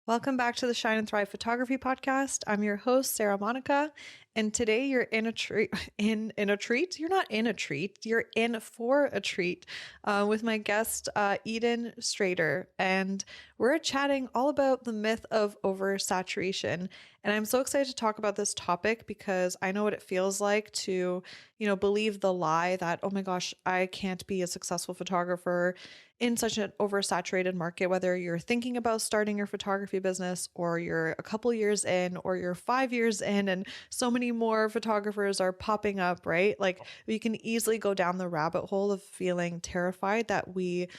Welcome back to the Shine and Thrive Photography Podcast. I'm your host, Sarah Monica, and today you're in a treat. In a treat? You're not in a treat. You're in for a treat with my guest, Eden Strader, and we're chatting all about the myth of oversaturation. And I'm so excited to talk about this topic because I know what it feels like to, believe the lie that, oh my gosh, I can't be a successful photographer in such an oversaturated market, whether you're thinking about starting your photography business or you're a couple years in or you're 5 years in and so many more photographers are popping up, right? Like we can easily go down the rabbit hole of feeling terrified that we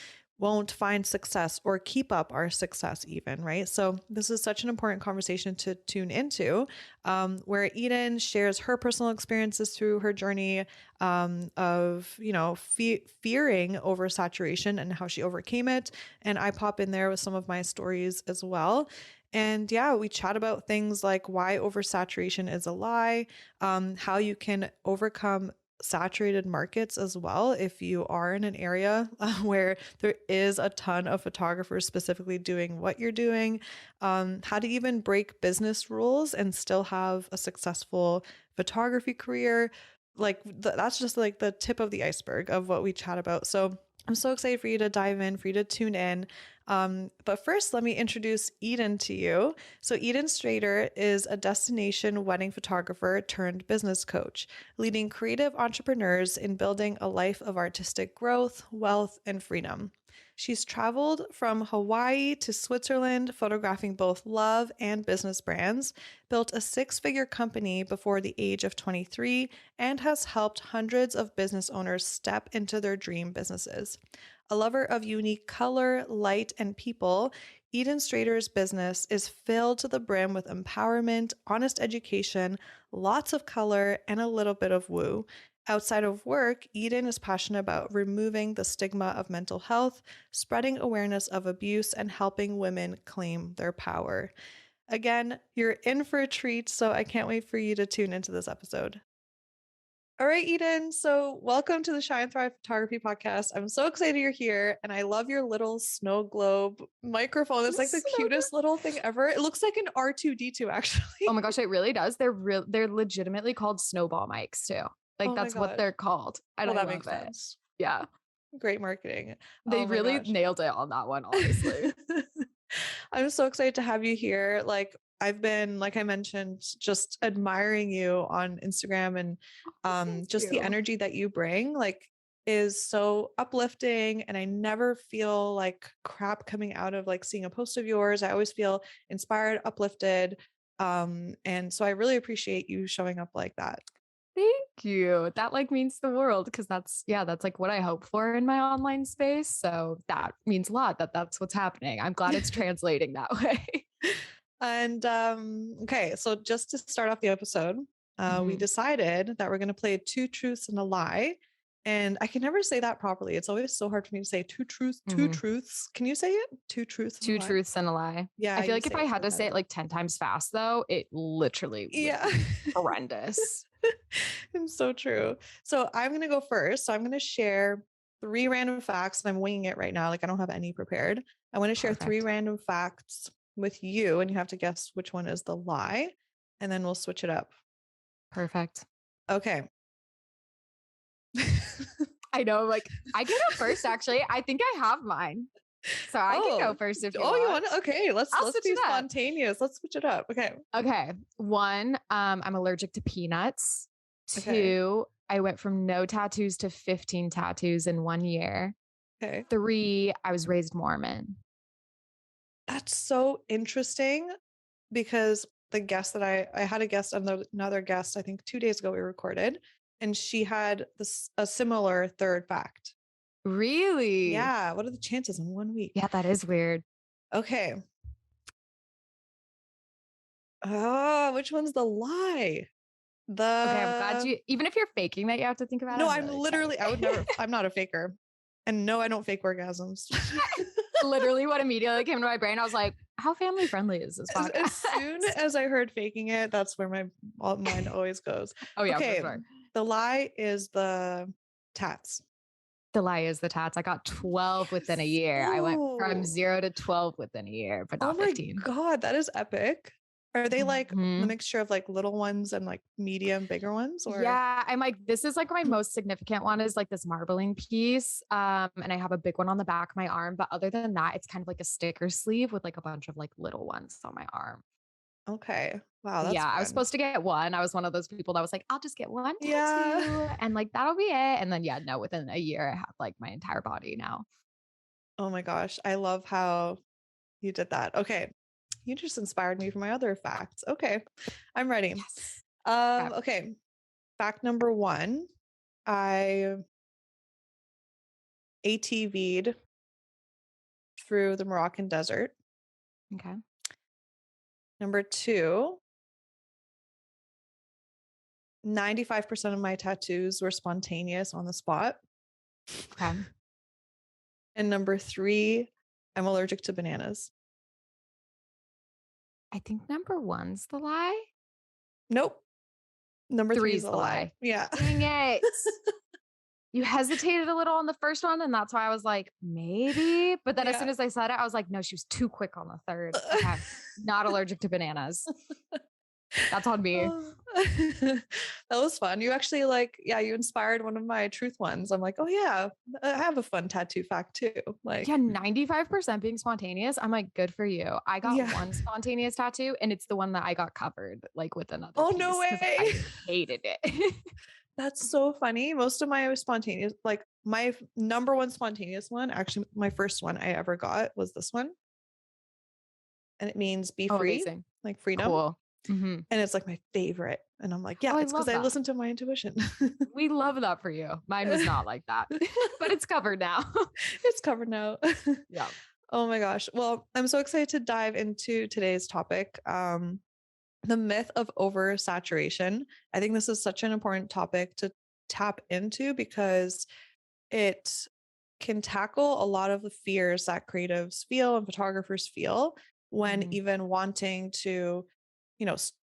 won't find success or keep up our success even, right? So this is such an important conversation to tune into, where Eden shares her personal experiences through her journey of, fearing oversaturation and how she overcame it. And I pop in there with some of my stories as well. And yeah, we chat about things like why oversaturation is a lie, how you can overcome saturated markets as well if you are in an area where there is a ton of photographers specifically doing what you're doing, how to even break business rules and still have a successful photography career. Like that's just like the tip of the iceberg of what we chat about. So I'm so excited for you to dive in, for you to tune in. But first, let me introduce Eden to you. So Eden Strader is a destination wedding photographer turned business coach, leading creative entrepreneurs in building a life of artistic growth, wealth, and freedom. She's traveled from Hawaii to Switzerland, photographing both love and business brands, built a six-figure company before the age of 23, and has helped hundreds of business owners step into their dream businesses. A lover of unique color, light, and people, Eden Strader's business is filled to the brim with empowerment, honest education, lots of color, and a little bit of woo. Outside of work, Eden is passionate about removing the stigma of mental health, spreading awareness of abuse, and helping women claim their power. Again, you're in for a treat, so I can't wait for you to tune into this episode. All right, Eden. So, welcome to the Shine Thrive Photography Podcast. I'm so excited you're here, and I love your little snow globe microphone. It's like the cutest little thing ever. It looks like an R2D2, actually. Oh my gosh, it really does. They're legitimately called snowball mics too. Like Oh my that's what gosh. they're called. And Well, I that love makes it. sense. Yeah. Great marketing. They Oh my really gosh. nailed it on that one, honestly. I'm so excited to have you here. Like I've been, like I mentioned, just admiring you on Instagram and Thank just the you. energy that you bring, like is so uplifting. And I never feel like crap coming out of like seeing a post of yours. I always feel inspired, uplifted. And so I really appreciate you showing up like that. Thank you. That like means the world because that's like what I hope for in my online space. So that means a lot that that's what's happening. I'm glad it's translating that way. And okay, so just to start off the episode, we decided that we're going to play two truths and a lie. And I can never say that properly. It's always so hard for me to say two truths, two truths. Can you say it? Two truths and a Two lie? truths and a lie. Yeah, I feel you like if say I it had so to say it better. like 10 times fast though, it literally would Yeah. be horrendous. It's so true. So I'm going to go first. So I'm going to share three random facts, and I'm winging it right now. Like I don't have any prepared. I want to share three Perfect. random facts with you, and you have to guess which one is the lie, and then we'll switch it up. Perfect. Okay. I know, like I can go first actually. I think I have mine. So I can go first if you want. You want to? Okay, let's switch be it up. spontaneous. Let's switch it up. Okay. Okay. One, I'm allergic to peanuts. Okay. Two, I went from no tattoos to 15 tattoos in 1 year. Okay. Three, I was raised Mormon. That's so interesting because the guest that I had a guest, another guest, I think 2 days ago we recorded, and she had a similar third fact. Really? Yeah. What are the chances in 1 week? Yeah, that is weird. Okay. Which one's the lie? Okay, I'm glad you, even if you're faking that, you have to think about it. No, I'm really literally, I would never, I'm not a faker. And no, I don't fake orgasms. Literally what immediately came to my brain. I was like, how family friendly is this podcast? As soon as I heard faking it, that's where my mind always goes. Oh yeah, Okay. for sure. The lie is the tats. The lie is the tats. I got 12 within a Yes. year. I went from Oh, 0 to 12 within a year, but oh not my 15. God, that is epic. Are they like a Mhm. mixture of like little ones and like medium, bigger ones, or? Yeah, I'm like, this is like my most significant one is like this marbling piece. And I have a big one on the back of my arm. But other than that, it's kind of like a sticker sleeve with like a bunch of like little ones on my arm. Okay. Wow, that's Yeah, I was fun. supposed to get one. I was one of those people that was like, I'll just get one Yeah. tattoo and like that'll be it. And then yeah, no, within a year I have like my entire body now. Oh my gosh, I love how you did that. Okay. You just inspired me for my other facts. Okay. I'm ready. Yes. Okay. Okay. Fact number 1. I ATV'd through the Moroccan desert. Okay. Number 2, 95% of my tattoos were spontaneous on the spot. Okay. And number 3, I'm allergic to bananas. I think number one's the lie. Nope. Number 3 is Three's a the lie. lie. Yeah. Dang it. You hesitated a little on the first one, and that's why I was like, maybe. But then as Yeah. soon as I said it, I was like, no, she was too quick on the third. Okay. Not allergic to bananas. That's on me. Oh. That was fun. You actually like, yeah, you inspired one of my truth ones. I'm like, oh yeah, I have a fun tattoo fact too. Yeah, Like, 95% being spontaneous. I'm like, good for you. I got yeah. one spontaneous tattoo, and it's the one that I got covered like with another Oh no piece because way. I hated it. That's so funny. Most of my spontaneous, like my number one spontaneous one, actually, my first one I ever got was this one. And it means be Oh, free, amazing. like freedom. Cool. Hmm. And it's like my favorite. And I'm like, yeah, Oh, I it's because love I that. listened to my intuition. We love that for you. Mine was not like that, but it's covered now. It's covered now. Yeah. Oh my gosh. Well, I'm so excited to dive into today's topic. The myth of oversaturation. I think this is such an important topic to tap into because it can tackle a lot of the fears that creatives feel and photographers feel when Mhm. even wanting to,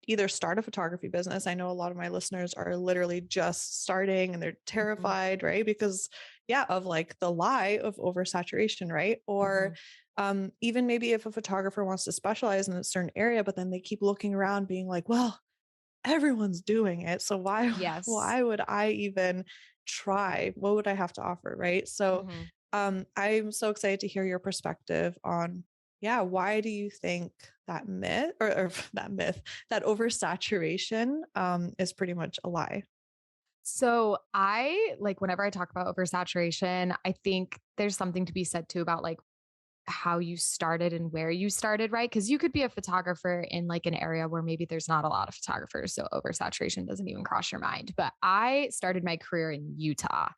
either start a photography business. I know a lot of my listeners are literally just starting and they're Mhm. terrified, right? Because, yeah, of like the lie of oversaturation, right? Or Mhm. even maybe if a photographer wants to specialize in a certain area, but then they keep looking around being like, well, everyone's doing it. So why Yes. why would I even try? What would I have to offer? Right. So Mhm. I'm so excited to hear your perspective on, yeah, why do you think that myth or that myth, that oversaturation is pretty much a lie? So I like whenever I talk about oversaturation, I think there's something to be said too about like how you started and where you started, right? Because you could be a photographer in like an area where maybe there's not a lot of photographers. So oversaturation doesn't even cross your mind. But I started my career in Utah,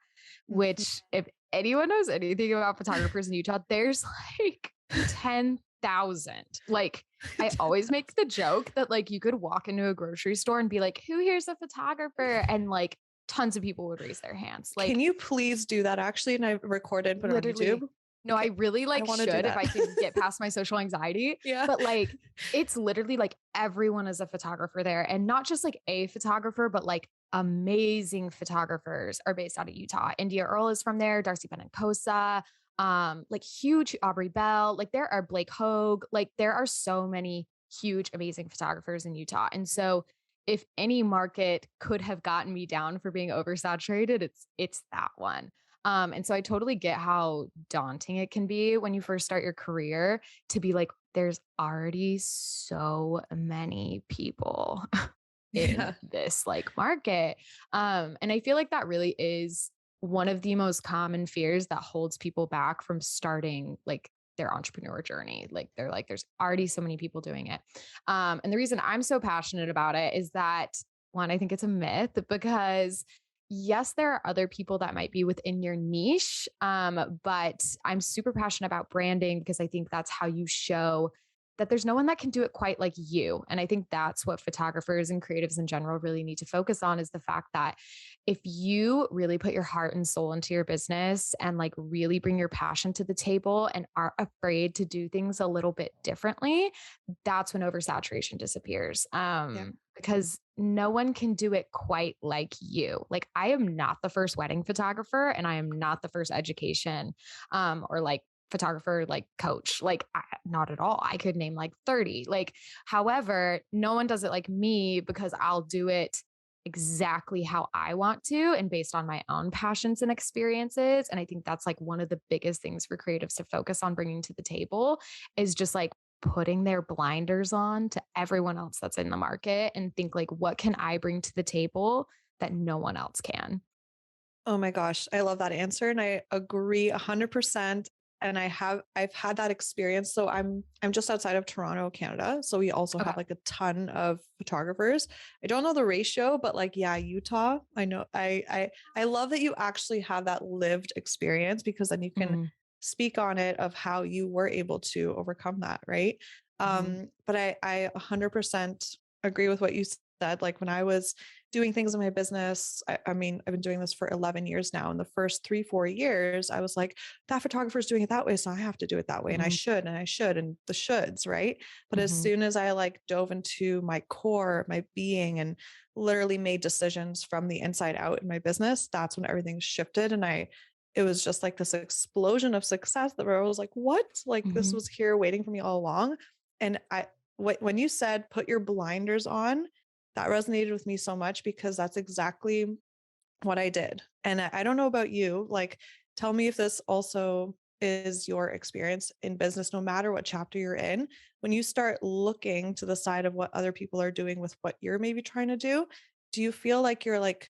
Mhm. which if anyone knows anything about photographers in Utah, there's like 10,000. Like I always make the joke that like you could walk into a grocery store and be like, who here's a photographer? And like tons of people would raise their hands. Can Like you please do that actually? And I record it and put it on YouTube. literally. No, I Okay. really I like want to do should if that. I can get past my social anxiety. Yeah. But like it's literally like everyone is a photographer there. And not just like a photographer, but like amazing photographers are based out of Utah. India Earl is from there, Darcy Benicosa, like huge Aubrey Bell. Like there are Blake Hogue. Like there are so many huge, amazing photographers in Utah. And so if any market could have gotten me down for being oversaturated, it's that one. And so I totally get how daunting it can be when you first start your career to be like, there's already so many people in Yeah. this like market. And I feel like that really is one of the most common fears that holds people back from starting like their entrepreneur journey. Like they're like, there's already so many people doing it. And the reason I'm so passionate about it is that one, I think it's a myth because yes, there are other people that might be within your niche. But I'm super passionate about branding because I think that's how you show that there's no one that can do it quite like you. And I think that's what photographers and creatives in general really need to focus on is the fact that if you really put your heart and soul into your business and like really bring your passion to the table and aren't afraid to do things a little bit differently, that's when oversaturation disappears. Yeah. because no one can do it quite like you. Like I am not the first wedding photographer and I am not the first education or like photographer like coach, like not at all. I could name like 30. Like however, no one does it like me because I'll do it exactly how I want to and based on my own passions and experiences. And I think that's like one of the biggest things for creatives to focus on bringing to the table is just like putting their blinders on to everyone else that's in the market and think like, what can I bring to the table that no one else can? Oh my gosh, I love that answer and I agree 100%. And I've had that experience. So I'm just outside of Toronto, Canada. So we also Okay. have like a ton of photographers. I don't know the ratio, but like yeah, Utah. I know I love that you actually have that lived experience because then you can Mm-hmm. speak on it of how you were able to overcome that, right? Mm-hmm. But I 100% agree with what you said. Like when I was doing things in my business. I mean, I've been doing this for 11 years now. In the first 3, 4 years, I was like, that photographer is doing it that way. So I have to do it that way. And I Mm-hmm. should, and I should, and the shoulds, right? But as Mm-hmm. soon as I like dove into my core, my being, and literally made decisions from the inside out in my business, that's when everything shifted. And it was just like this explosion of success that I was like, what? Like this Mm-hmm. was here waiting for me all along. And when you said put your blinders on, that resonated with me so much because that's exactly what I did. And I don't know about you, like tell me if this also is your experience in business, no matter what chapter you're in. When you start looking to the side of what other people are doing with what you're maybe trying to do you feel like you're like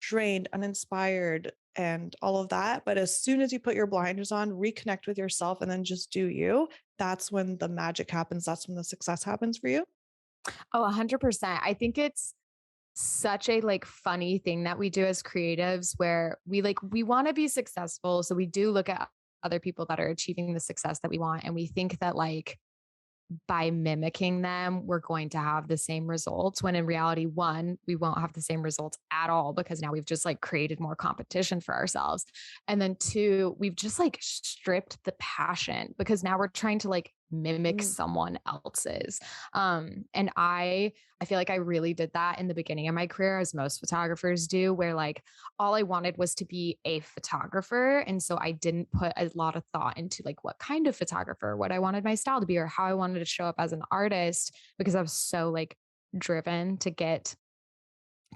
drained, uninspired, and all of that? But as soon as you put your blinders on, reconnect with yourself, and then just do you, that's when the magic happens. That's when the success happens for you. Oh, 100%. I think it's such a like funny thing that we do as creatives where we want to be successful. So we do look at other people that are achieving the success that we want. And we think that like by mimicking them, we're going to have the same results. When in reality, one, we won't have the same results at all because now we've just like created more competition for ourselves. And then two, we've just like stripped the passion because now we're trying to like mimic Mm, someone else's. And I feel like I really did that in the beginning of my career, as most photographers do, where like all I wanted was to be a photographer. And so I didn't put a lot of thought into like what kind of photographer, what I wanted my style to be, or how I wanted to show up as an artist because I was so like driven to get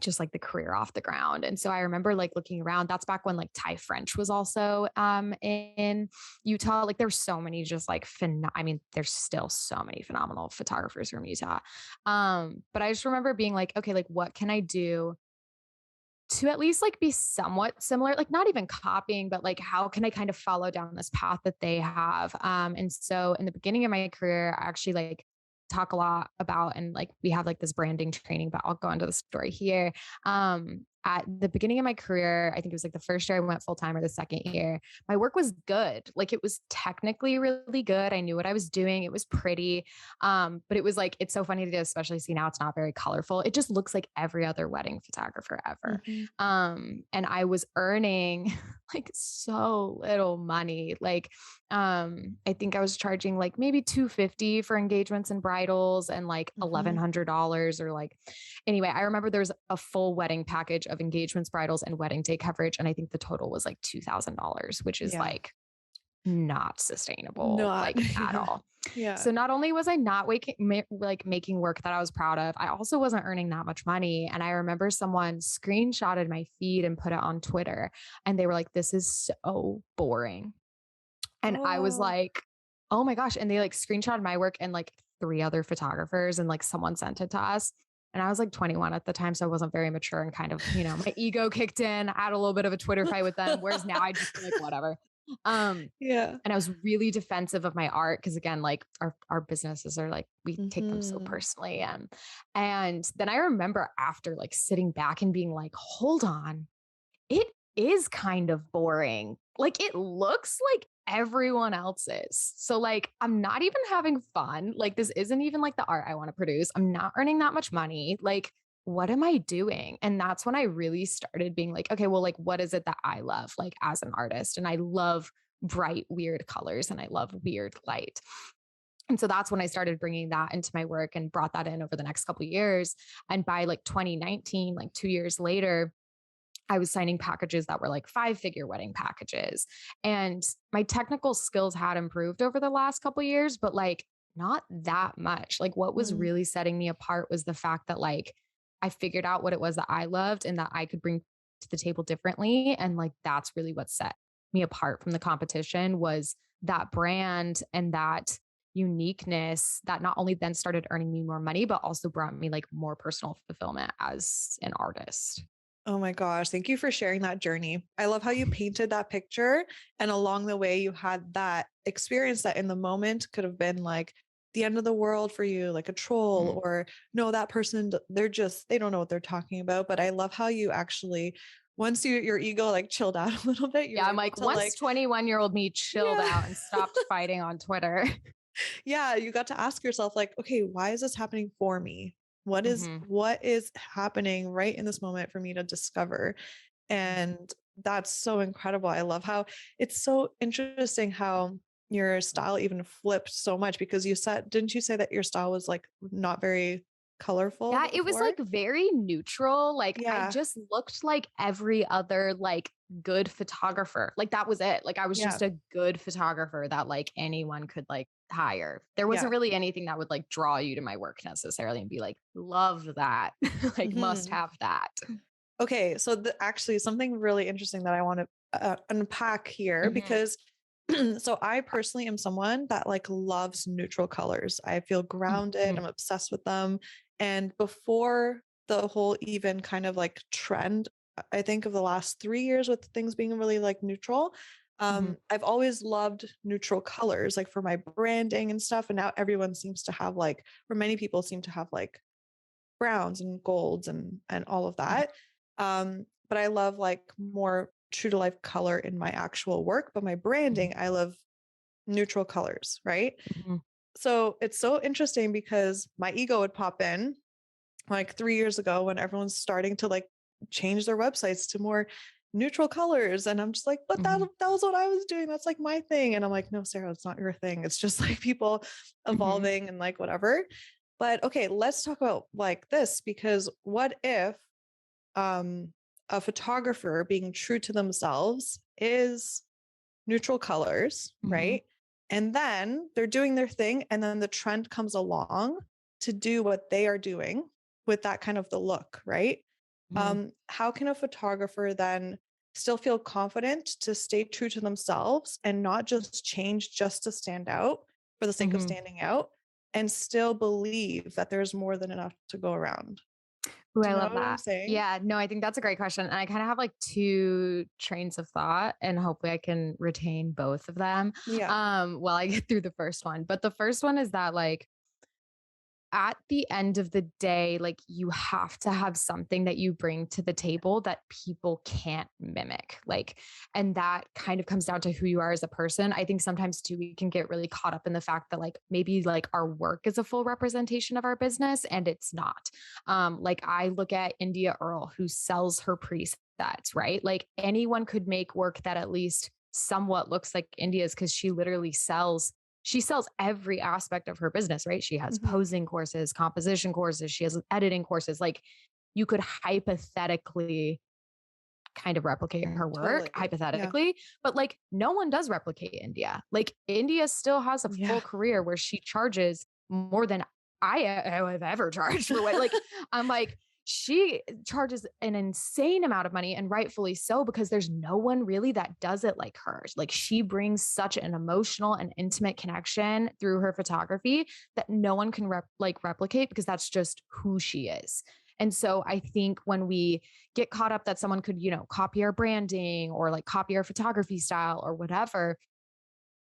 just like the career off the ground. And so I remember like looking around, that's back when like Thai French was also in Utah. Like there's so many just like I mean, there's still so many phenomenal photographers from Utah. But I just remember being like, okay, like what can I do to at least like be somewhat similar, like not even copying, but like how can I kind of follow down this path that they have? And so in the beginning of my career, I actually like talk a lot about and like we have like this branding training, but I'll go into the story here. At the beginning of my career, I think it was like the first year I went full time or the second year, my work was good. Like it was technically really good. I knew what I was doing. It was pretty. But it was like, it's so funny to especially see now it's not very colorful. It just looks like every other wedding photographer ever. mhm. And I was earning like so little money. Like, I think I was charging like maybe 250 for engagements and bridals and like Mhm. $1,100 or like, anyway, I remember there was a full wedding package of engagements, bridals, and wedding day coverage. And I think the total was like $2,000, which is Yeah. like not sustainable, Not. like at Yeah. all. Yeah. So not only was I not like making work that I was proud of, I also wasn't earning that much money. And I remember someone screenshotted my feed and put it on Twitter, and they were like, "This is so boring." And I was Oh. like, "Oh my gosh!" And they like screenshotted my work and like three other photographers, and like someone sent it to us. And I was like 21 at the time, so I wasn't very mature and kind of, my ego kicked in. I had a little bit of a Twitter fight with them. Whereas now I just feel like whatever. Um, Yeah. and I was really defensive of my art because again, like our businesses are like we take them so Mhm. personally. And then I remember after like sitting back and being like, hold on, it is kind of boring. Like it looks like everyone else's. So like I'm not even having fun. Like this isn't even like the art I want to produce. I'm not earning that much money. Like what am I doing? And that's when I really started being like, okay, well, like what is it that I love like as an artist? And I love bright, weird colors and I love weird light. And so that's when I started bringing that into my work and brought that in over the next couple of years. And by like 2019, like 2 years later, I was signing packages that were like 5-figure wedding packages. And my technical skills had improved over the last couple of years, but like not that much. Like what was Mm. really setting me apart was the fact that like I figured out what it was that I loved and that I could bring to the table differently. And like that's really what set me apart from the competition was that brand and that uniqueness that not only then started earning me more money, but also brought me like more personal fulfillment as an artist. Oh my gosh, thank you for sharing that journey. I love how you painted that picture, and along the way you had that experience that in the moment could have been like the end of the world for you, like a troll, Mhm. or no, that person, they're just, they don't know what they're talking about. But I love how you actually, once your ego like chilled out a little bit, you Yeah, were I'm able like, to once like, 21-year-old me chilled yeah. out and stopped fighting on Twitter. Yeah, you got to ask yourself like, okay, why is this happening for me? What is Mhm. what is happening right in this moment for me to discover? And that's so incredible. I love how it's so interesting how your style even flipped so much, because you said, didn't you say that your style was like not very colorful Yeah, it was before? like very neutral. Like I Yeah. just looked like every other like good photographer. Like that was it. Like I was Yeah. just a good photographer that like anyone could like hire. There Yeah. wasn't really anything that would like draw you to my work necessarily and be like, love that. Like must Mhm. have that. Okay, so actually something really interesting that I want to unpack here, Mhm. because so I personally am someone that like loves neutral colors. I feel grounded, Mhm. I'm obsessed with them. And before the whole even kind of like trend, I think of the last 3 years with things being really like neutral, Mhm. I've always loved neutral colors like for my branding and stuff, and now everyone seems to have like, or many people seem to have like browns and golds and all of Mhm. that. But I love like more true to life color in my actual work, but my Mhm. branding, I love neutral colors, right? Mhm. So it's so interesting because my ego would pop in like 3 years ago when everyone's starting to like change their websites to more neutral colors. And I'm just like, but that Mhm. that was what I was doing. That's like my thing. And I'm like, no, Sarah, it's not your thing. It's just like people Mhm. evolving and like whatever. But okay, let's talk about like this, because what if um a photographer being true to themselves is neutral colors, Mhm. right? And then they're doing their thing, and then the trend comes along to do what they are doing with that kind of the look, right? Mhm. How can a photographer then still feel confident to stay true to themselves and not just change just to stand out for the sake of Mhm. standing out, and still believe that there's more than enough to go around? Ooh, Do I you know love what I'm that. saying? Yeah, no, I think that's a great question. And I kind of have like two trains of thought, and hopefully I can retain both of them Yeah. while I get through the first one. But the first one is that like at the end of the day, like you have to have something that you bring to the table that people can't mimic. Like, and that kind of comes down to who you are as a person. I think sometimes too, we can get really caught up in the fact that like maybe like our work is a full representation of our business and it's not. Like I look at India Earl, who sells her presets, right? Like anyone could make work that at least somewhat looks like India's because she sells every aspect of her business, right? She has Hmm. posing courses, composition courses, she has editing courses. Like you could hypothetically kind of replicate her work, Totally. Yeah. hypothetically, but like no one does replicate India. Like India still has a Yeah. full career where she charges more than I have ever charged for what, like, I'm like, she charges an insane amount of money and rightfully so because there's no one really that does it like hers. Like she brings such an emotional and intimate connection through her photography that no one can replicate because that's just who she is. And so I think when we get caught up that someone could, copy our branding or like copy our photography style or whatever,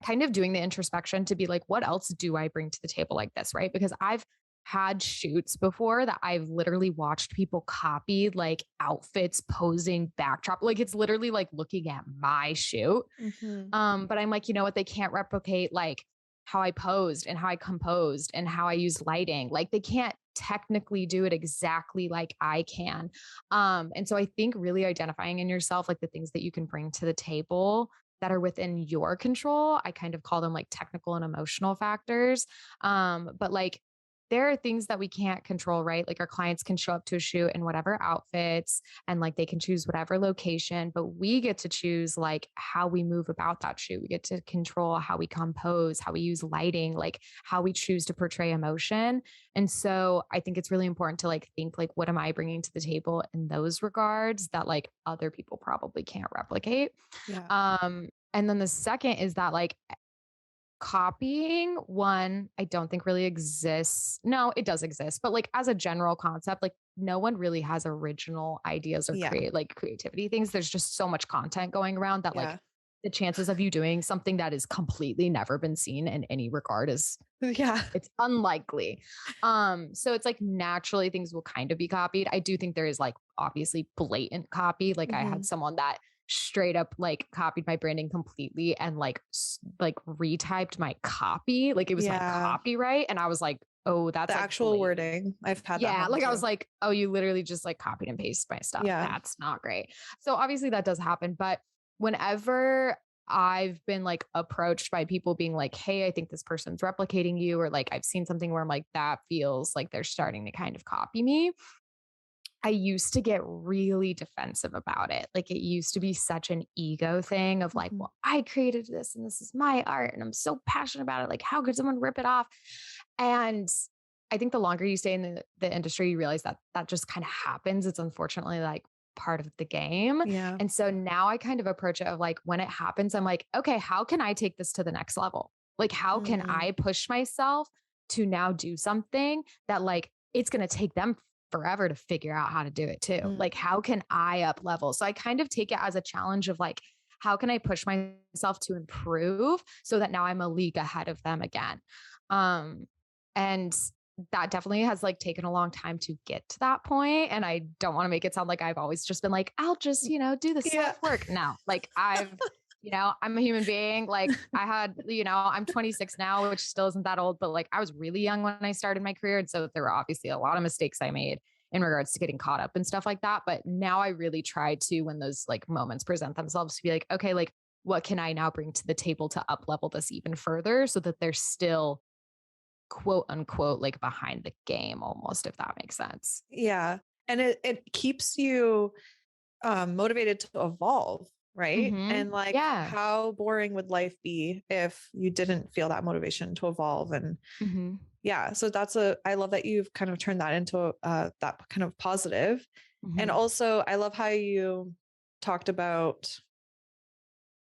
kind of doing the introspection to be like, what else do I bring to the table like this? Right. Because I've had shoots before that I've literally watched people copy like outfits, posing, backdrop. Like it's literally like looking at my shoot. Hmm. But I'm like, you know what? They can't replicate like how I posed and how I composed and how I used lighting. Like they can't technically do it exactly like I can. And so I think really identifying in yourself like the things that you can bring to the table that are within your control. I kind of call them like technical and emotional factors. But like there are things that we can't control, right? Like our clients can show up to a shoot in whatever outfits and like they can choose whatever location, but we get to choose like how we move about that shoot. We get to control how we compose, how we use lighting, like how we choose to portray emotion. And so I think it's really important to like think like, what am I bringing to the table in those regards that like other people probably can't replicate? Yeah. And then the second is that like copying one, I don't think really exists. No, it does exist, but like as a general concept, like no one really has original ideas or Yeah. creativity things. There's just so much content going around that like Yeah. the chances of you doing something that is completely never been seen in any regard is Yeah. it's unlikely. So it's like naturally things will kind of be copied. I do think there is like obviously blatant copy. Like I Hmm. had someone that straight up like copied my branding completely and like like retyped my copy. Like it was my Yeah. copyright. And I was like, oh, The that's like actual blatant. wording. I've had that Yeah, happen like I was too. like, oh, you literally just like copied and pasted my stuff. Yeah. That's not great. So obviously that does happen. But whenever I've been like approached by people being like, hey, I think this person's replicating you, or like I've seen something where I'm like, that feels like they're starting to kind of copy me. I used to get really defensive about it. Like it used to be such an ego thing of like, Mhm. well, I created this and this is my art and I'm so passionate about it. Like, how could someone rip it off? And I think the longer you stay in the industry, you realize that that just kind of happens. It's unfortunately like part of the game. Yeah. And so now I kind of approach it of like when it happens, I'm like, okay, how can I take this to the next level? Like, how can Mm. I push myself to now do something that like it's going to take them forever to figure out how to do it too? Mm. Like, how can I up level? So I kind of take it as a challenge of like, how can I push myself to improve so that now I'm a league ahead of them again? Um, and that definitely has like taken a long time to get to that point. And I don't want to make it sound like I've always just been like, I'll just, do the Yeah. self work. No, like I'm a human being. Like I had, I'm 26 now, which still isn't that old, but like I was really young when I started my career. And so there were obviously a lot of mistakes I made in regards to getting caught up and stuff like that. But now I really try to, when those like moments present themselves, to be like, okay, like what can I now bring to the table to up level this even further so that they're still quote unquote like behind the game almost, if that makes sense. Yeah. And it keeps you motivated to evolve, right? And like, Yeah. how boring would life be if you didn't feel that motivation to evolve? And Hmm. yeah, so I love that you've kind of turned that into that kind of positive. And Hmm. also, I love how you talked about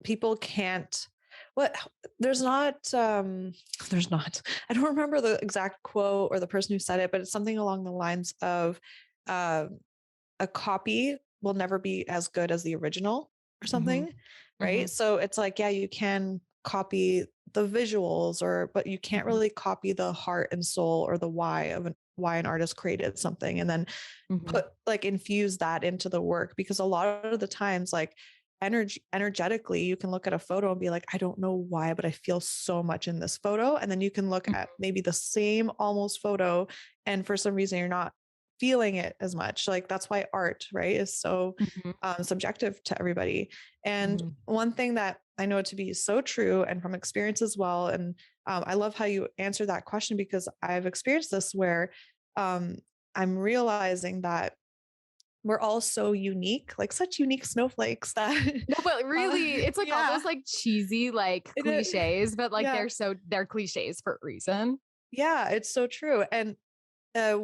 people can't, what, there's not, there's not, I don't remember the exact quote or the person who said it, but it's something along the lines of, uh, a copy will never be as good as the original or Hmm. something, Hmm. right? So it's like, yeah, you can copy the visuals but you can't Hmm. really copy the heart and soul or the why an artist created something and then Hmm. put like infuse that into the work, because a lot of the times like energetically you can look at a photo and be like, I don't know why, but I feel so much in this photo. And then you can look at maybe the same almost photo and for some reason you're not feeling it as much. Like that's why art, right, is so Hmm. subjective to everybody. And Hmm. one thing that I know to be so true and from experience as well, and I love how you answer that question because I've experienced this where um, I'm realizing that we're all so unique, like such unique snowflakes that No, but really, it's like all yeah, those like cheesy like it is. cliches, but like Yeah. they're cliches for a reason. Yeah, it's so true. And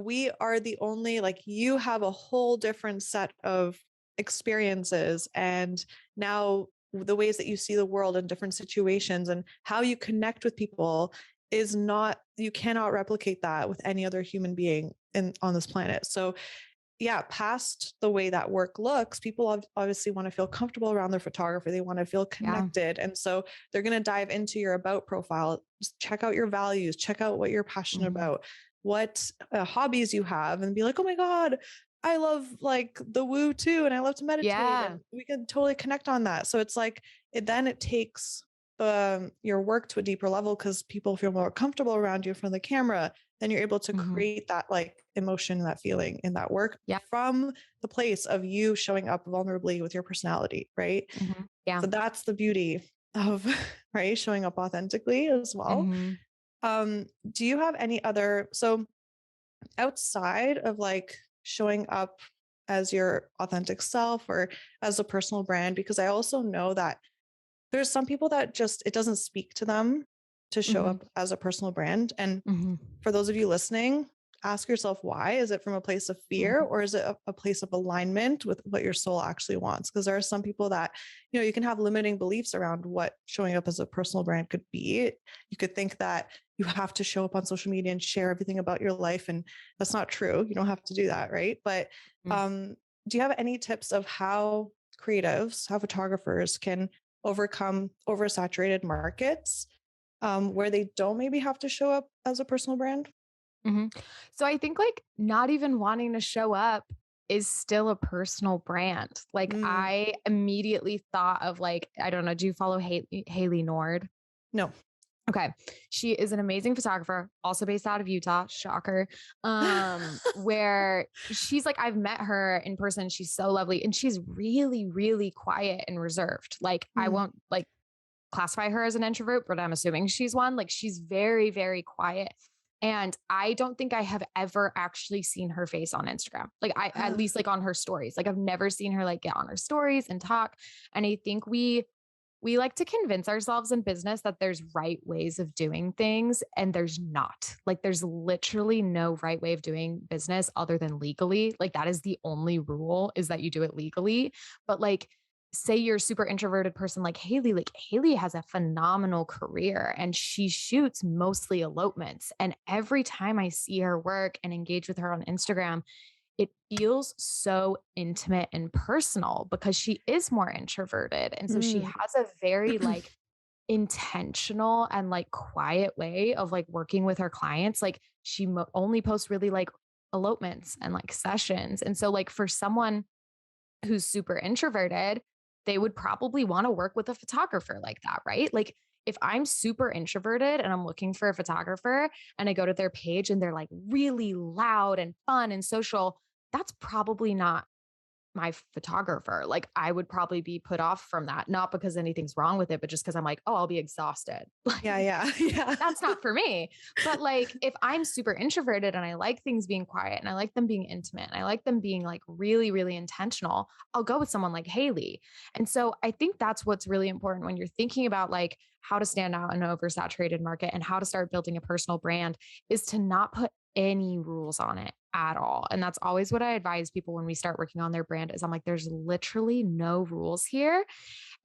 we are the only, like, you have a whole different set of experiences and now the ways that you see the world in different situations and how you connect with people is not, you cannot replicate that with any other human being on this planet. So yeah, past the way that work looks, people obviously want to feel comfortable around their photographer. They want to feel Yeah. connected. And so they're going to dive into your about profile, just check out your values, check out what you're passionate Hmm. about, what hobbies you have, and be like, oh my God, I love like the woo too. And I love to meditate. Yeah. And we can totally connect on that. So it's like, it takes your work to a deeper level because people feel more comfortable around you from the camera, then you're able to Hmm. create that like emotion, that feeling in that work Yeah. from the place of you showing up vulnerably with your personality, right? Hmm. Yeah. So that's the beauty. of right, showing up authentically as well. Mhm. Do you have any other, so outside of like showing up as your authentic self or as a personal brand, because I also know that there's some people that just it doesn't speak to them to show Mhm. up as a personal brand. And Mhm. for those of you listening, ask yourself why. Is it from a place of fear, Mhm. or is it a place of alignment with what your soul actually wants? Because there are some people that, you know, you can have limiting beliefs around what showing up as a personal brand could be. You could think that you have to show up on social media and share everything about your life. And that's not true. You don't have to do that. Right. But Mhm. um, do you have any tips of how creatives, how photographers can overcome oversaturated markets where they don't maybe have to show up as a personal brand? Mhm. So I think like not even wanting to show up is still a personal brand. Like Mm, I immediately thought of like, I don't know, do you follow Haley Nord? no. Okay. She is an amazing photographer, also based out of Utah. Shocker. Where she's like, I've met her in person. She's so lovely. And she's really, really quiet and reserved. Like, I Mm. won't like classify her as an introvert, but I'm assuming she's one. Like, she's very, very quiet. And I don't think I have ever actually seen her face on Instagram. Like I at least like on her stories. Like I've never seen her like get on her stories and talk. And I think we like to convince ourselves in business that there's right ways of doing things and there's not. Like there's literally no right way of doing business other than legally. Like that is the only rule is that you do it legally. But like say you're a super introverted person like Haley has a phenomenal career and she shoots mostly elopements. And every time I see her work and engage with her on Instagram, it feels so intimate and personal because she is more introverted. And so she Mm. has a very like intentional and like quiet way of like working with her clients. Like she only posts really like elopements and like sessions. And so like for someone who's super introverted, they would probably want to work with a photographer like that, right? Like if I'm super introverted and I'm looking for a photographer and I go to their page and they're like really loud and fun and social, that's probably not my photographer. Like I would probably be put off from that, not because anything's wrong with it, but just because I'm like, oh, I'll be exhausted. Yeah, Like yeah, yeah. that's not for me. But like if I'm super introverted and I like things being quiet and I like them being intimate and I like them being like really, really intentional, I'll go with someone like Haley. And so I think that's what's really important when you're thinking about like how to stand out in an oversaturated market and how to start building a personal brand is to not put any rules on it at all. And that's always what I advise people when we start working on their brand is I'm like, there's literally no rules here.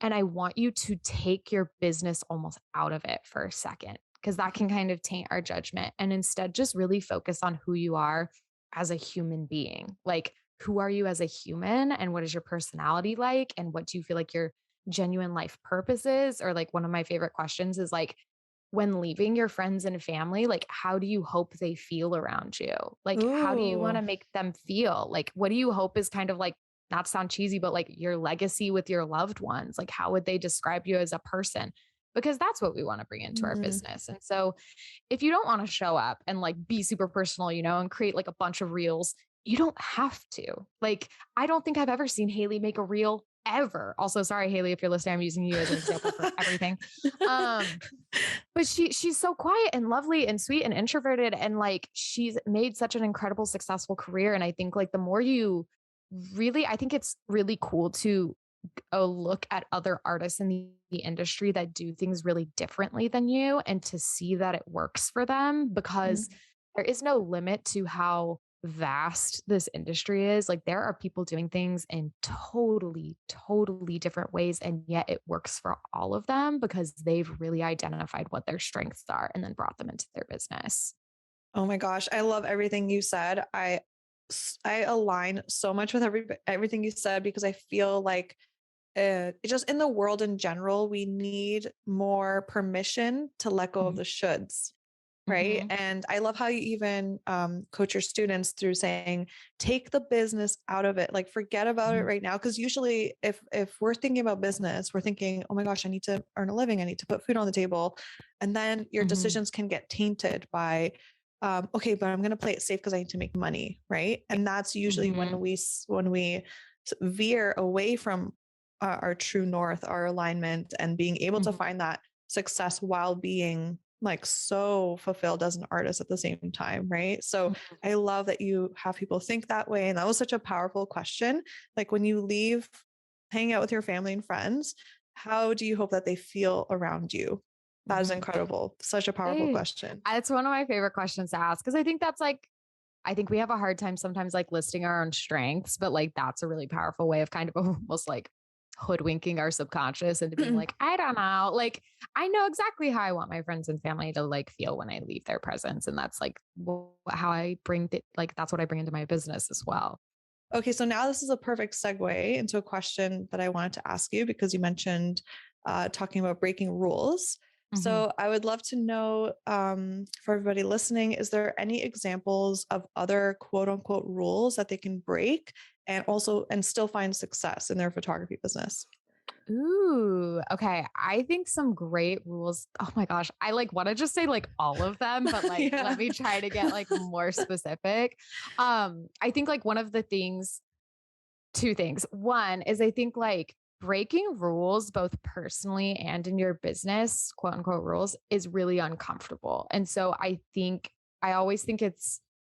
And I want you to take your business almost out of it for a second, because that can kind of taint our judgment. And instead, just really focus on who you are as a human being. Like, who are you as a human? And what is your personality like? And what do you feel like your genuine life purpose is? Or, like, one of my favorite questions is like, when leaving your friends and family, like, how do you hope they feel around you? Like, how do you want Ooh. to make them feel? Like, what do you hope is kind of like, not to sound cheesy, but like your legacy with your loved ones? Like, how would they describe you as a person? Because that's what we want to bring into our Mm. business. And so, if you don't want to show up and like be super personal, and create like a bunch of reels, you don't have to. Like, I don't think I've ever seen Haley make a reel ever. Also, sorry, Haley, if you're listening, I'm using you as an example for everything. Um, but she's so quiet and lovely and sweet and introverted and like she's made such an incredible successful career. And I think like the more you really, I think it's really cool to go look at other artists in the industry that do things really differently than you and to see that it works for them, because Mm. there is no limit to how vast this industry is. Like there are people doing things in totally, totally different ways, and yet it works for all of them because they've really identified what their strengths are and then brought them into their business. Oh my gosh, I love everything you said. I align so much with everything you said because I feel like just in the world in general, we need more permission to let go of Mhm. the shoulds. Right. Mhm. And I love how you even coach your students through saying, take the business out of it. Like forget about it Mhm. right now. Cause usually if we're thinking about business, we're thinking, oh my gosh, I need to earn a living. I need to put food on the table. And then your Mhm. decisions can get tainted by, okay, but I'm going to play it safe because I need to make money. Right. And that's usually Mhm. when we veer away from our true north, our alignment, and being able to Mhm. find that success while being like so fulfilled as an artist at the same time, right? So Mhm. I love that you have people think that way. And that was such a powerful question. Like when you leave hanging out with your family and friends, how do you hope that they feel around you? That is Mhm. incredible. Such a powerful Eh, question. It's one of my favorite questions to ask because I think that's like, I think we have a hard time sometimes like listing our own strengths, but like that's a really powerful way of kind of almost like hoodwinking our subconscious into being like, I don't know, like I know exactly how I want my friends and family to like feel when I leave their presence. And that's like how I bring, like, that's what I bring into my business as well. Okay, so now this is a perfect segue into a question that I wanted to ask you because you mentioned talking about breaking rules. Mhm. So I would love to know for everybody listening, is there any examples of other quote unquote rules that they can break and also and still find success in their photography business? Ooh, okay. I think some great rules. Oh my gosh. I like want to just say like all of them, but like let Yeah. me try to get like more specific. I think like one of the things, two things. One is I think like breaking rules, both personally and in your business, quote unquote rules, is really uncomfortable. And so I think, I always think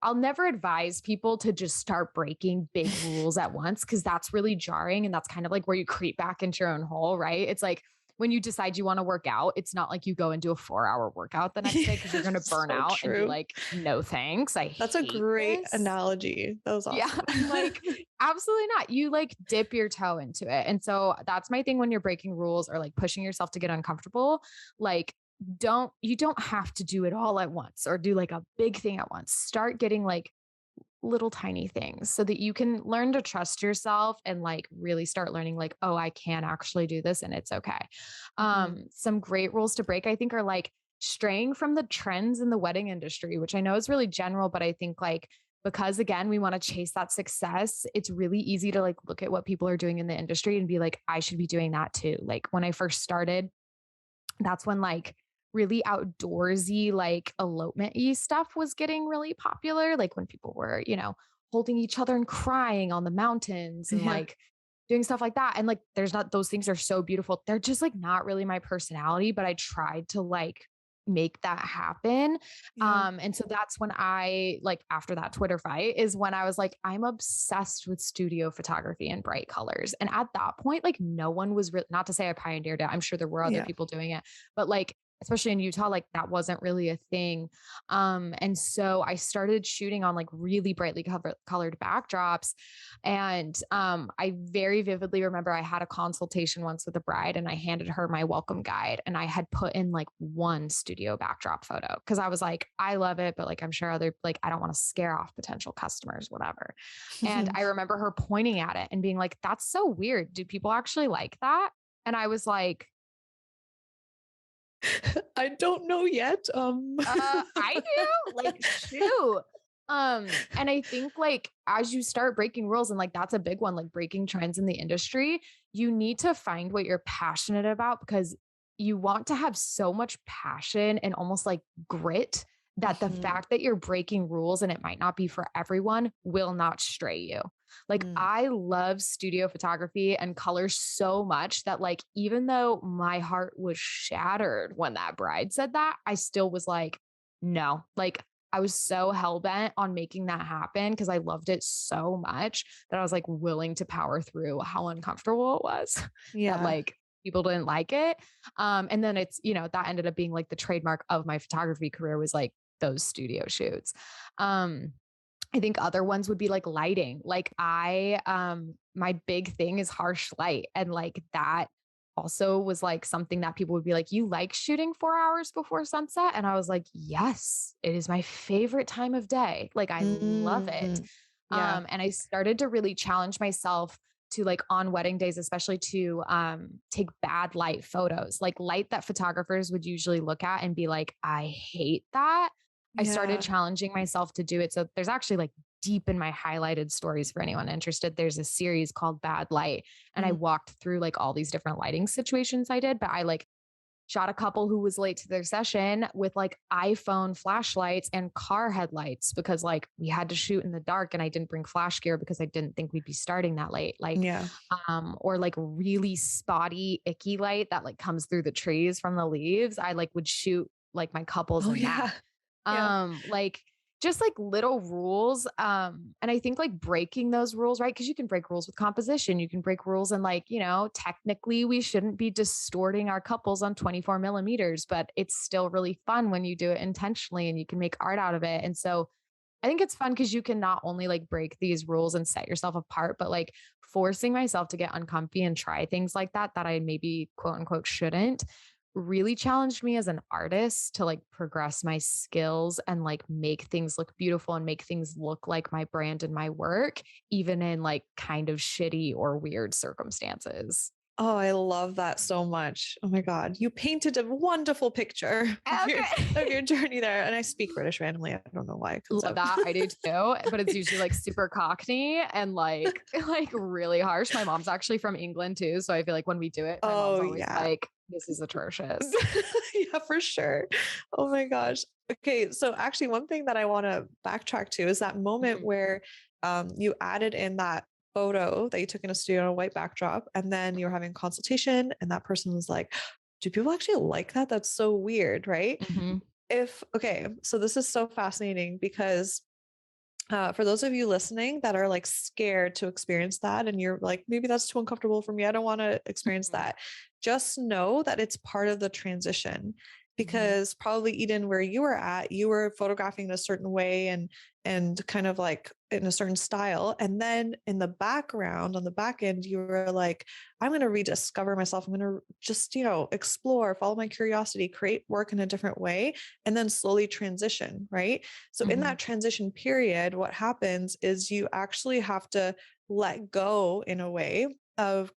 I'll never advise people to just start breaking big rules at once because that's really jarring. And that's kind of like where you creep back into your own hole, right? It's like when you decide you want to work out, it's not like you go and do a 4 hour workout the next day because you're Yeah, going to burn so out and be true. like, no thanks. I That's a hate great this. analogy. That was Yeah, awesome. like absolutely not. You like dip your toe into it. And so that's my thing when you're breaking rules or like pushing yourself to get uncomfortable. Like, you don't have to do it all at once or do like a big thing at once. Start getting like little tiny things so that you can learn to trust yourself and like really start learning like, oh, I can actually do this and it's okay. Mhm. Some great rules to break, I think, are like straying from the trends in the wedding industry, which I know is really general, but I think like because again, we want to chase that success, it's really easy to like look at what people are doing in the industry and be like, I should be doing that too. Like when I first started, that's when like really outdoorsy, like elopement y stuff was getting really popular. Like when people were, holding each other and crying on the mountains and Yeah. like doing stuff like that. And like, there's not, those things are so beautiful. They're just like not really my personality, but I tried to like make that happen. Yeah. And so that's when I like after that Twitter fight is when I was like, I'm obsessed with studio photography and bright colors. And at that point, like no one was really, not to say I pioneered it. I'm sure there were other Yeah. people doing it, but like especially in Utah, like that wasn't really a thing. And so I started shooting on like really brightly colored backdrops. And I very vividly remember I had a consultation once with a bride and I handed her my welcome guide and I had put in like one studio backdrop photo because I was like, I love it, but like I'm sure other, like, I don't want to scare off potential customers, whatever. And I remember her pointing at it and being like, that's so weird. Do people actually like that? And I was like, I don't know yet. I do. Like, shoot. And I think like as you start breaking rules, and like that's a big one, like breaking trends in the industry, you need to find what you're passionate about because you want to have so much passion and almost like grit that the Mhm. fact that you're breaking rules and it might not be for everyone will not stray you. Like Mm. I love studio photography and color so much that like even though my heart was shattered when that bride said that, I still was like, no, like I was so hell bent on making that happen because I loved it so much that I was like willing to power through how uncomfortable it was that Yeah. like people didn't like it. And then it's, that ended up being like the trademark of my photography career was like those studio shoots. Um, I think other ones would be like lighting. Like my big thing is harsh light. And like that also was like something that people would be like, you like shooting 4 hours before sunset? And I was like, yes, it is my favorite time of day. Like I love it. Mm. Yeah. And I started to really challenge myself to like on wedding days, especially to take bad light photos, like light that photographers would usually look at and be like, I hate that. I started Yeah. challenging myself to do it. So there's actually like deep in my highlighted stories for anyone interested. There's a series called Bad Light. And I Mm. walked through like all these different lighting situations I did, but I like shot a couple who was late to their session with like iPhone flashlights and car headlights because like we had to shoot in the dark and I didn't bring flash gear because I didn't think we'd be starting that late. Like, Yeah. or like really spotty, icky light that like comes through the trees from the leaves. I like would shoot like my couples Oh in that. yeah. Yeah. Like just like little rules. And I think like breaking those rules, right? Because you can break rules with composition, you can break rules and like, you know, technically we shouldn't be distorting our couples on 24 millimeters, but it's still really fun when you do it intentionally and you can make art out of it. And so I think it's fun because you can not only like break these rules and set yourself apart, but like forcing myself to get uncomfy and try things like that, that I maybe quote unquote shouldn't, really challenged me as an artist to like progress my skills and like make things look beautiful and make things look like my brand and my work, even in like kind of shitty or weird circumstances. Oh, I love that so much. Oh my God. You painted a wonderful picture of Okay. your journey there. And I speak British randomly. I don't know why it comes Love out. that. I do too, but it's usually like super cockney and like like really harsh. My mom's actually from England too, so I feel like when we do it, my mom's Oh always yeah. like, "This is atrocious." Yeah, for sure. Oh my gosh. Okay, so actually one thing that I want to backtrack to is that moment Mhm, where you added in that photo that you took in a studio on a white backdrop, and then you were having consultation, and that person was like, do people actually like that? That's so weird, right? mhm, If okay, so this is so fascinating because for those of you listening that are like scared to experience that, and you're like, maybe that's too uncomfortable for me, I don't want to experience mhm, that. Just know that it's part of the transition mhm, because probably Eden, where you were at, you were photographing in a certain way and kind of like in a certain style. And then in the background, on the back end, you were like, I'm going to rediscover myself. I'm going to just, explore, follow my curiosity, create work in a different way, and then slowly transition, right? So in mhm, that transition period, what happens is you actually have to let go in a way of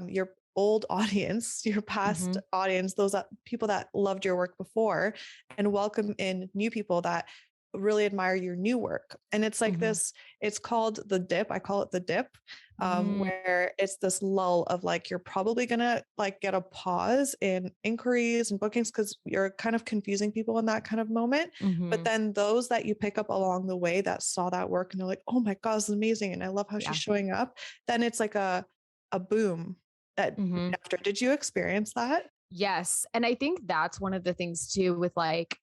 your old audience, your past mhm, audience, those people that loved your work before, and welcome in new people that really admire your new work. And it's like mhm, this, it's called the dip. I call it the dip, mm, where it's this lull of like, you're probably going to like get a pause in inquiries and bookings because you're kind of confusing people in that kind of moment. But mhm. then those that you pick up along the way that saw that work and they're like, oh my God, this is amazing. And I love how she's Yeah. showing up. Then it's like a boom that Mhm. after. Did you experience that? Yes, and I think that's one of the things too with like,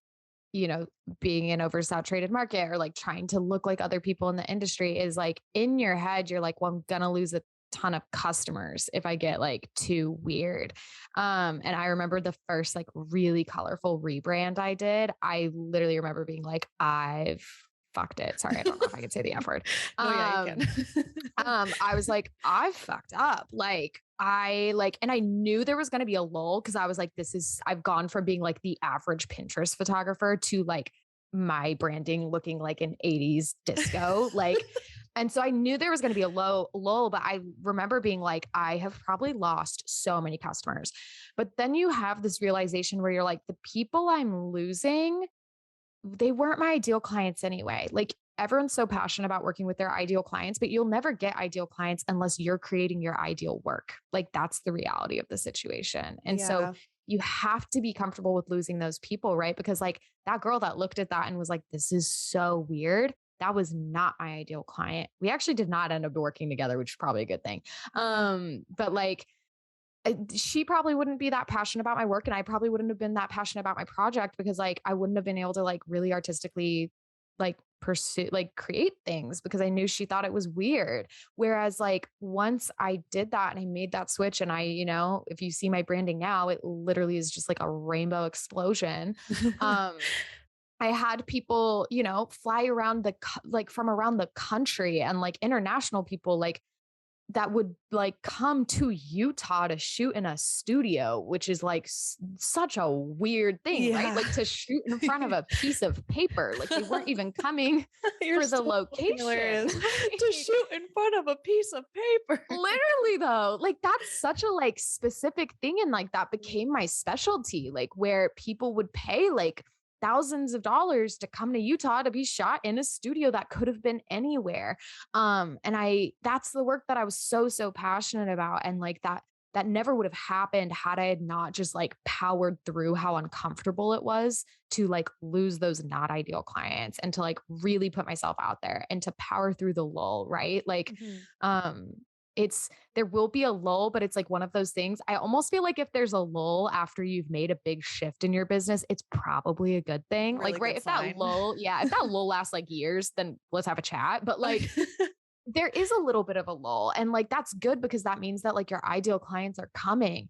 you know, being an oversaturated market or like trying to look like other people in the industry is like in your head, you're like, well, I'm gonna lose a ton of customers if I get like too weird. And I remember the first like really colorful rebrand I did. I literally remember being like, I've fucked it. Sorry, I don't know if I can say the F word. No, yeah, you can. I was like, I fucked up. Like, I like, and I knew there was going to be a lull because I was like, I've gone from being like the average Pinterest photographer to like my branding looking like an 80s disco. Like, and so I knew there was going to be a lull, but I remember being like, I have probably lost so many customers. But then you have this realization where you're like, the people I'm losing, they weren't my ideal clients anyway. Like everyone's so passionate about working with their ideal clients, but you'll never get ideal clients unless you're creating your ideal work. Like that's the reality of the situation. And so Yeah. you have to be comfortable with losing those people, right? Because like that girl that looked at that and was like, this is so weird. That was not my ideal client. We actually did not end up working together, which is probably a good thing. Yeah. But like she probably wouldn't be that passionate about my work and I probably wouldn't have been that passionate about my project because like I wouldn't have been able to like really artistically like pursue like create things because I knew she thought it was weird. Whereas like once I did that and I made that switch and I, if you see my branding now, it literally is just like a rainbow explosion. Um I had people, fly around like from around the country and like international people like that would like come to Utah to shoot in a studio, which is like such a weird thing, right? Yeah. Like to shoot in front of a piece of paper. Like they weren't even coming You're for the so fucking location. hilarious. To Like, shoot in front of a piece of paper. literally though, like that's such a like specific thing and like that became my specialty, like where people would pay like thousands of dollars to come to Utah to be shot in a studio that could have been anywhere. And I that's the work that I was so passionate about and like that never would have happened had I had not just like powered through how uncomfortable it was to like lose those not ideal clients and to like really put myself out there and to power through the lull, right? Like, Mhm. um, it's there will be a lull, but it's like one of those things. I almost feel like if there's a lull after you've made a big shift in your business, it's probably a good thing. Like, Really right? good If that sign. lull, yeah, if that lull lasts like years, then let's have a chat. But like, there is a little bit of a lull, and like that's good because that means that like your ideal clients are coming,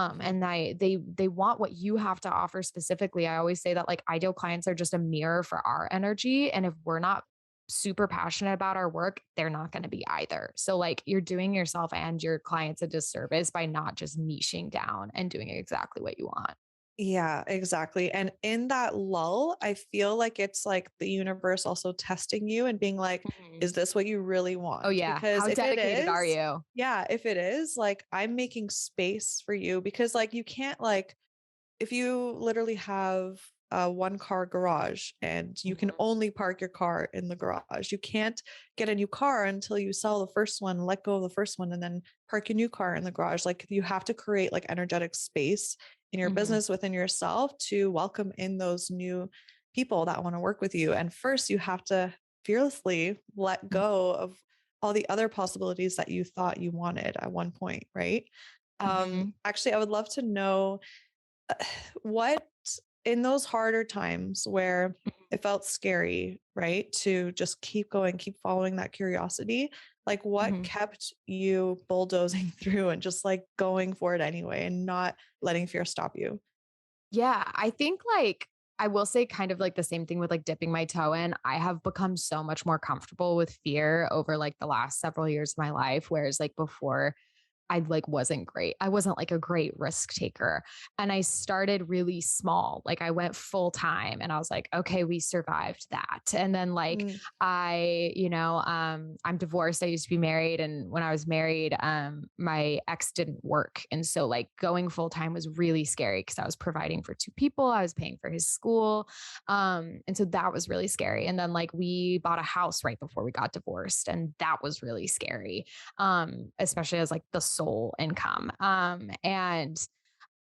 Mhm. and they want what you have to offer specifically. I always say that like ideal clients are just a mirror for our energy, and if we're not super passionate about our work, they're not going to be either. So like you're doing yourself and your clients a disservice by not just niching down and doing exactly what you want. Yeah, exactly. And in that lull, I feel like it's like the universe also testing you and being like, Mhm. is this what you really Oh want? yeah, Because how if it dedicated are is, you? yeah, if it is, like I'm making space for you because like you can't like if you literally have a one car garage and you can Mhm. only park your car in the garage, you can't get a new car until you sell the first one, let go of the first one, and then park a new car in the garage. Like you have to create like energetic space in your Mhm. business within yourself to welcome in those new people that want to work with you. And first, you have to fearlessly let Mhm. go of all the other possibilities that you thought you wanted at one point, right? Mhm. Actually, I would love to know what in those harder times where it felt scary, right? To just keep going, keep following that curiosity, like what Mhm. kept you bulldozing through and just like going for it anyway and not letting fear stop you? Yeah, I think like I will say kind of like the same thing with like dipping my toe in. I have become so much more comfortable with fear over like the last several years of my life. Whereas like before, I like wasn't great. I wasn't like a great risk taker. And I started really small. Like I went full time and I was like, okay, we survived that. And then like Mm, I'm divorced. I used to be married. And when I was married, my ex didn't work. And so like going full time was really scary because I was providing for two people. I was paying for his school. And so that was really scary. And then like we bought a house right before we got divorced. And that was really scary, especially as like the sole income. And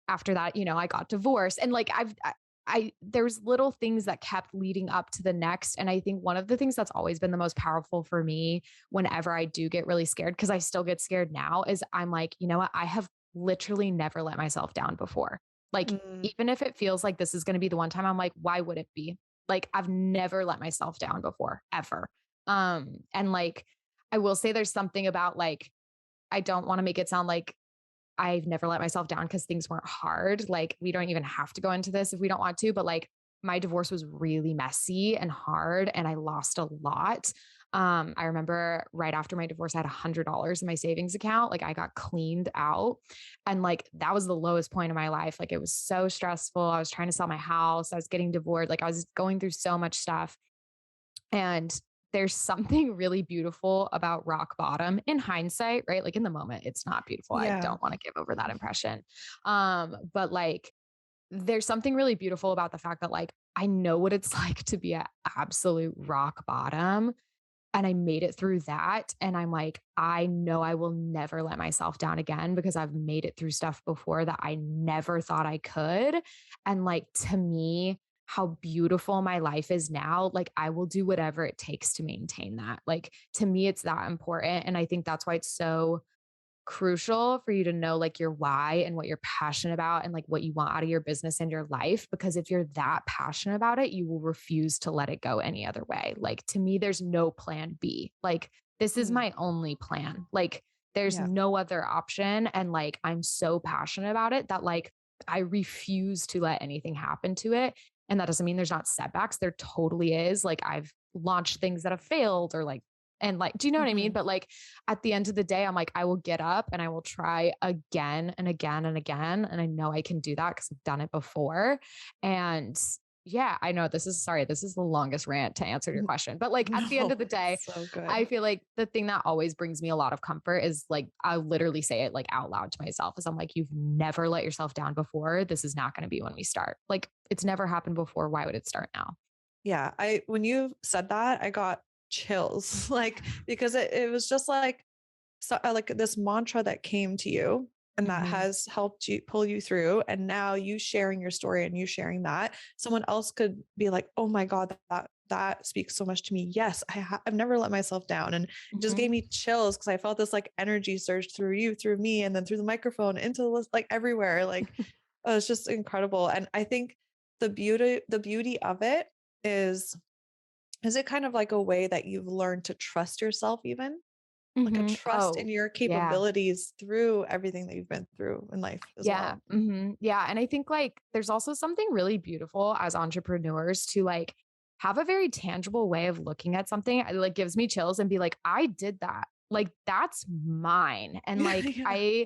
after that, I got divorced, and like there's little things that kept leading up to the next. And I think one of the things that's always been the most powerful for me whenever I do get really scared, because I still get scared now, is I'm like, you know what? I have literally never let myself down before. Like, mm, even if it feels like this is going to be the one time, I'm like, why would it be? Like, I've never let myself down before, ever. And like, I will say there's something about like, I don't want to make it sound like I've never let myself down because things weren't hard. Like, we don't even have to go into this if we don't want to, but like, my divorce was really messy and hard, and I lost a lot. I remember right after my divorce, I had $100 in my savings account. Like, I got cleaned out, and like, that was the lowest point of my life. Like, it was so stressful. I was trying to sell my house, I was getting divorced. Like, I was going through so much stuff. And there's something really beautiful about rock bottom in hindsight, right? Like in the moment, it's not beautiful. I yeah. don't want to give over that impression. But like there's something really beautiful about the fact that like I know what it's like to be at absolute rock bottom. And I made it through that. And I'm like, I know I will never let myself down again because I've made it through stuff before that I never thought I could. And like to me, how beautiful my life is now, like I will do whatever it takes to maintain that. Like to me, it's that important. And I think that's why it's so crucial for you to know like your why and what you're passionate about and like what you want out of your business and your life. Because if you're that passionate about it, you will refuse to let it go any other way. Like to me, there's no plan B. Like this is Mm, my only plan. Like there's yeah. no other option. And like I'm so passionate about it that like I refuse to let anything happen to it. And that doesn't mean there's not setbacks. There totally is. Like I've launched things that have failed or like, and like, do you know what I mean? Mhm. But like at the end of the day, I'm like, I will get up and I will try again and again and again. And I know I can do that because I've done it before. And yeah, I know this is the longest rant to answer your question. But like at the end No, of the day, it's so I good. feel like the thing that always brings me a lot of comfort is like, I literally say it like out loud to myself is I'm like, you've never let yourself down before. This is not going to be when we start. Like it's never happened before. Why would it start now? Yeah, I when you said that, I got chills, like because it was just like so like this mantra that came to you and that Mhm. has helped you pull you through. And now you sharing your story and you sharing that, someone else could be like, oh my God, that speaks so much to me. Yes, I've never let myself down. And it just Mhm. gave me chills because I felt this like energy surge through you, through me, and then through the microphone into like everywhere. Like, oh, it's just incredible. And I think the beauty of it is it kind of like a way that you've learned to trust yourself, even like a Mhm. trust in Oh, your yeah. capabilities through everything that you've been through in life as Yeah. well. Yeah. And I think like there's also something really beautiful as entrepreneurs to like have a very tangible way of looking at something. It like gives me chills and be like, I did that. Like that's mine. And Yeah, like yeah,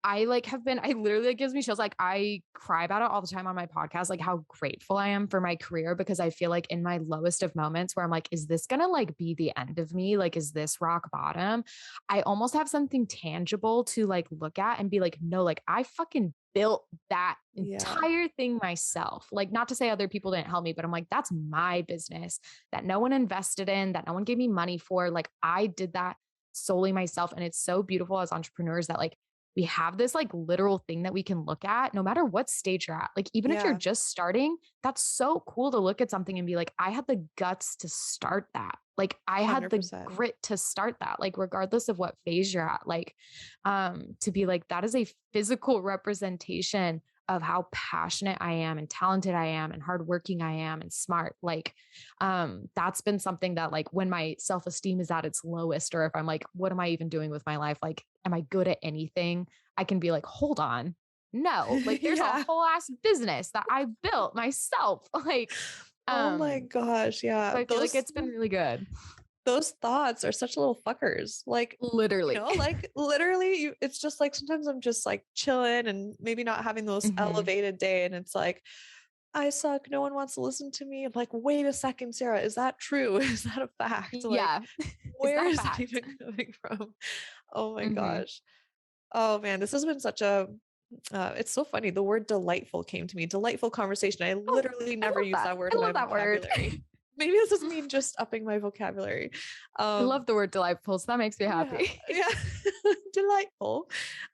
I like have been, I literally it gives me chills. Like I cry about it all the time on my podcast, like how grateful I am for my career because I feel like in my lowest of moments where I'm like, is this gonna like be the end of me? Like, is this rock bottom? I almost have something tangible to like look at and be like, no, like I fucking built that yeah, entire thing myself. Like, not to say other people didn't help me, but I'm like, that's my business that no one invested in, that no one gave me money for. Like, I did that solely myself. And it's so beautiful as entrepreneurs that like we have this like literal thing that we can look at no matter what stage you're at. Like, even if you're yeah, just starting, that's so cool to look at something and be like, I had the guts to start that. Like, I had the 100%. grit to start that, like, regardless of what phase you're at. Like, to be like, that is a physical representation of how passionate I am and talented I am and hardworking I am and smart. Like, that's been something that like when my self-esteem is at its lowest, or if I'm like, what am I even doing with my life? Like, am I good at anything? I can be like, hold on. No, like there's a Yeah. whole ass business that I built myself. Like, Oh my gosh. so Yeah. I feel like it's been really good. Those thoughts are such little fuckers. Like, Literally. like literally it's just like sometimes I'm just like chilling and maybe not having those Mhm. elevated day. And it's like, I suck. No one wants to listen to me. I'm like, wait a second, Sarah, is that true? Is that a fact? Like, Yeah. Is where that a is that fact? even coming from? Oh my Mhm. gosh. Oh man, this has been such a it's so funny. The word delightful came to me. Delightful conversation. I Oh, literally I never love use that. that word I in my love that word. vocabulary. Maybe this is me just upping my vocabulary. I love the word delightful, so that makes me Yeah, happy. yeah, delightful.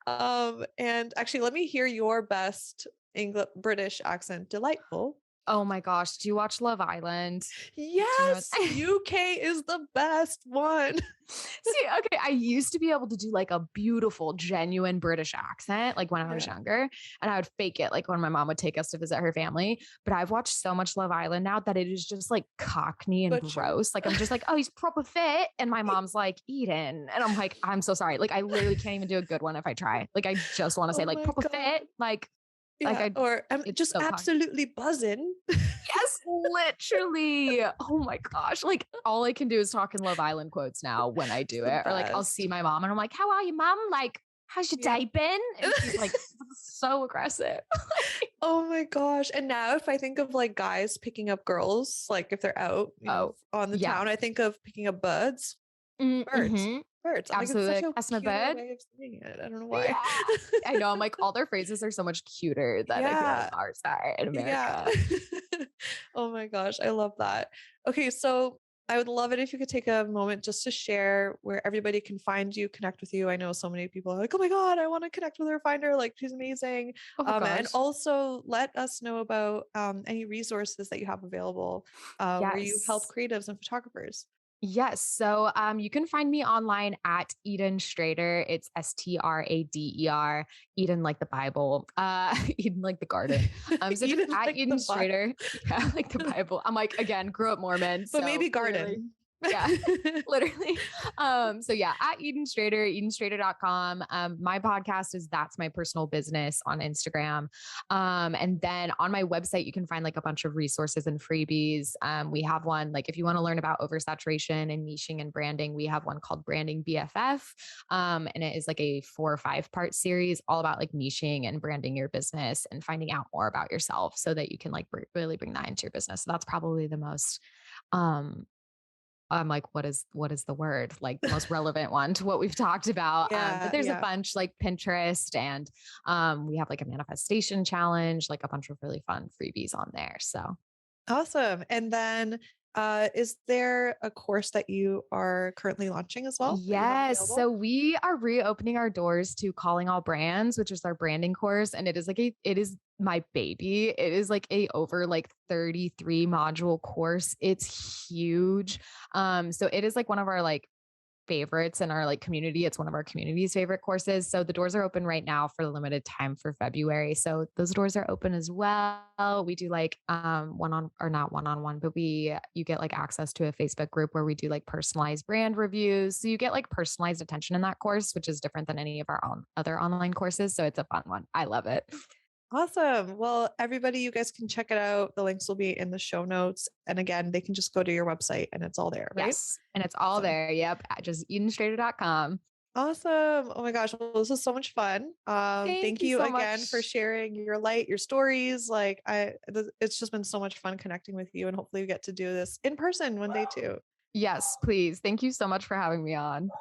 And actually, let me hear your best English British accent. Delightful. Oh my gosh, do you watch Love Island? Do you know Yes, UK is the best one. See, okay, I used to be able to do like a beautiful, genuine British accent, like when I was Yeah, younger, and I would fake it, like when my mom would take us to visit her family. But I've watched so much Love Island now that it is just like cockney and butchered. gross. Like I'm just like, oh, he's proper fit, and my mom's like, Eden, and I'm like, I'm so sorry. Like I literally can't even do a good one if I try. Like I just want to say Oh like my proper god. fit, like Yeah, I, or I'm it's just so cockney. absolutely buzzing. Yes, literally. Oh my gosh. Like all I can do is talk in Love Island quotes now when I It's do the it. Or like I'll see best. my mom and I'm like, how are you, mom? Like, how's your Yeah. day been? And she's like so aggressive. Oh my gosh. And now if I think of like guys picking up girls, like if they're out, Oh, on the yeah. town, I think of picking up birds. Birds. Mm-hmm. Birds. I'm like, it's Absolutely. such Like, a that's my cuter bird. way of saying it. I don't know why. Yeah. I know. I'm like, all their phrases are so much cuter than I feel like Yeah. ours are in Yeah. America. Oh my gosh, I love that. Okay, so I would love it if you could take a moment just to share where everybody can find you, connect with you. I know so many people are like, oh my God, I want to connect with her, find her. Like, she's amazing. Oh And gosh. also let us know about any resources that you have available where you help Yes. creatives and photographers. Yes. So you can find me online at Eden Strader. It's Strader. Eden like the Bible. Eden like the garden. So just Eden at like Eden the vibe, Strader. Yeah, like the Bible. I'm like, again, grew up Mormon. but So maybe clearly. garden. Yeah, literally. So yeah, at Eden Strader, EdenStrader.com. My podcast is That's My Personal Business on Instagram. And then on my website, you can find like a bunch of resources and freebies. We have one, like if you want to learn about oversaturation and niching and branding, we have one called Branding BFF. And it is like a 4 or 5 part series all about like niching and branding your business and finding out more about yourself so that you can like really bring that into your business. So that's probably the most, I'm like, what is the word? Like the most relevant one to what we've talked about. But Yeah, there's a yeah. bunch like Pinterest and we have like a manifestation challenge, like a bunch of really fun freebies on there. So Awesome. And then Is there a course that you are currently launching as well that you have Yes. available? So we are reopening our doors to Calling All Brands, which is our branding course. And it is my baby. It is like a over like 33 module course. It's huge. So it is like one of our like favorites in our like community. It's one of our community's favorite courses. So the doors are open right now for the limited time for February. So those doors are open as well. We do like one on or not one on one, but you get like access to a Facebook group where we do like personalized brand reviews. So you get like personalized attention in that course, which is different than any of our own other online courses. So it's a fun one. I love it. Awesome. Well, everybody, you guys can check it out. The links will be in the show notes. And again, they can just go to your website and it's all there, right? Yes. And it's all Awesome. there. Yep. At just edenstrader.com. Awesome. Oh my gosh. Well, this was so much fun. Thank Thank you you so again for much. sharing your light, your stories. It's just been so much fun connecting with you, and hopefully we get to do this in person one day too. Yes, please. Thank you so much for having me on.